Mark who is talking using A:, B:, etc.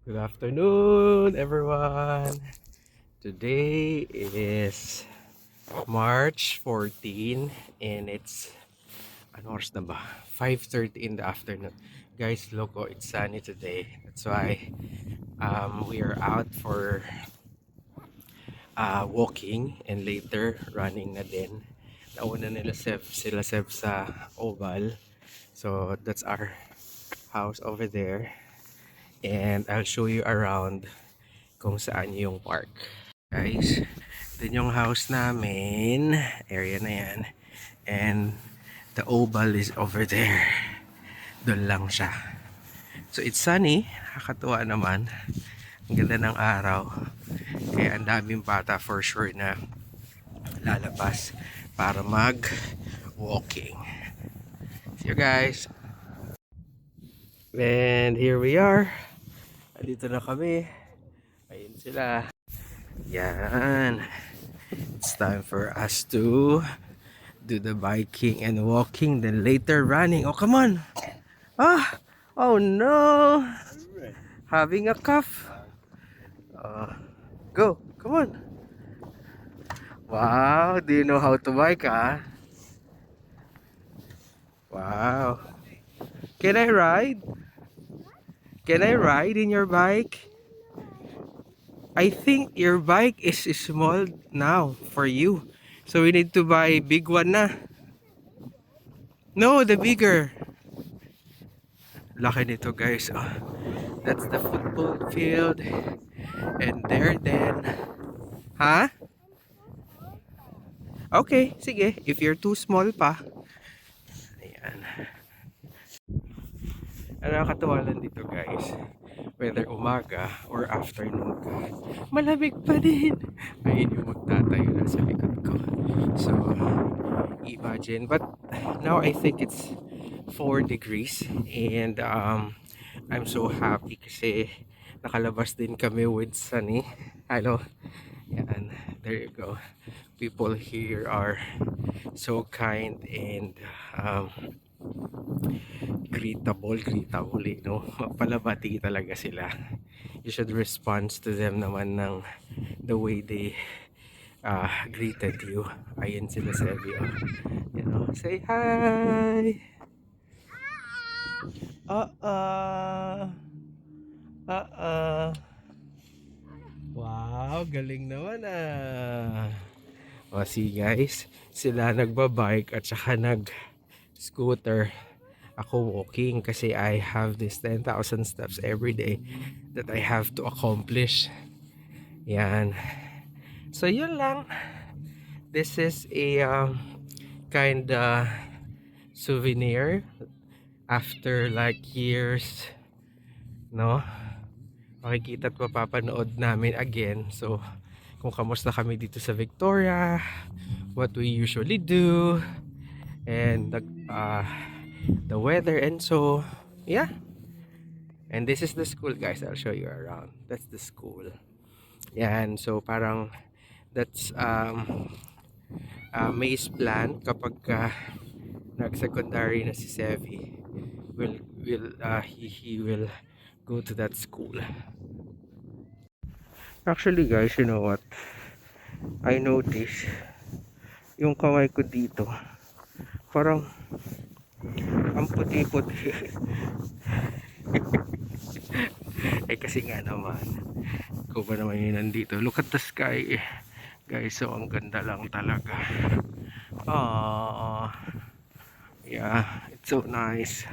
A: Good afternoon, everyone. Today is March 14 and it's ano oras na ba? 5:30 in the afternoon. Guys, loco, it's sunny today. That's why we are out for walking and later running na din. Nauna nila sila sa Oval. So that's our house over there. And I'll show you around kung saan yung park. Guys, dun yung house namin. Area na yan. And the oval is over there. Doon lang siya. So it's sunny. Nakakatuwa naman. Ang ganda ng araw. Kaya ang daming bata for sure na lalabas para mag-walking. See you guys. And here we are. Dito na kami. Ayun sila. Yan. It's time for us to do the biking and walking, then later running. Oh, come on. Ah, oh no. Having a cough. Go, come on. Wow, do you know how to bike, ah? Wow. Can I ride? Can I ride in your bike? I think your bike is small now for you. So we need to buy big one na. No, the bigger. Laki nito, guys. Oh, that's the football field. And there then. Ha? Okay, sige. If you're too small pa. Ayan. Ang nakakatawa lang dito, guys. Whether umaga or afternoon ka, malamig pa din. Ayun yung magtatayo na sa likod ko. So, imagine. But now I think it's 4 degrees. And I'm so happy kasi nakalabas din kami with sunny. Hello. Yan. There you go. People here are so kind and greetable, no? Mapalabati talaga sila. You should respond to them naman ng the way they greeted you. Ayun sila sa oh. You know, say hi. Wow, galing naman ah. O see guys, sila nagbabike at saka nag-scooter. Ako walking kasi I have this 10,000 steps every day that I have to accomplish. Yan. So yun lang. This is a kinda souvenir after like years, no? Makikita at mapapanood namin again. So kung kamusta kami dito sa Victoria, what we usually do, and the weather, and so yeah. And this is the school, guys. I'll show you around. That's the school. Yan, so parang that's May's plan kapag nag-secondary na si Sevi. He will go to that school. Actually, guys, you know what? I noticed yung kamay ko dito. Parang ang puti-puti. Eh kasi nga naman, ko ba naman yun nandito? Look at the sky, guys. So ang ganda lang talaga. Yeah, it's so nice.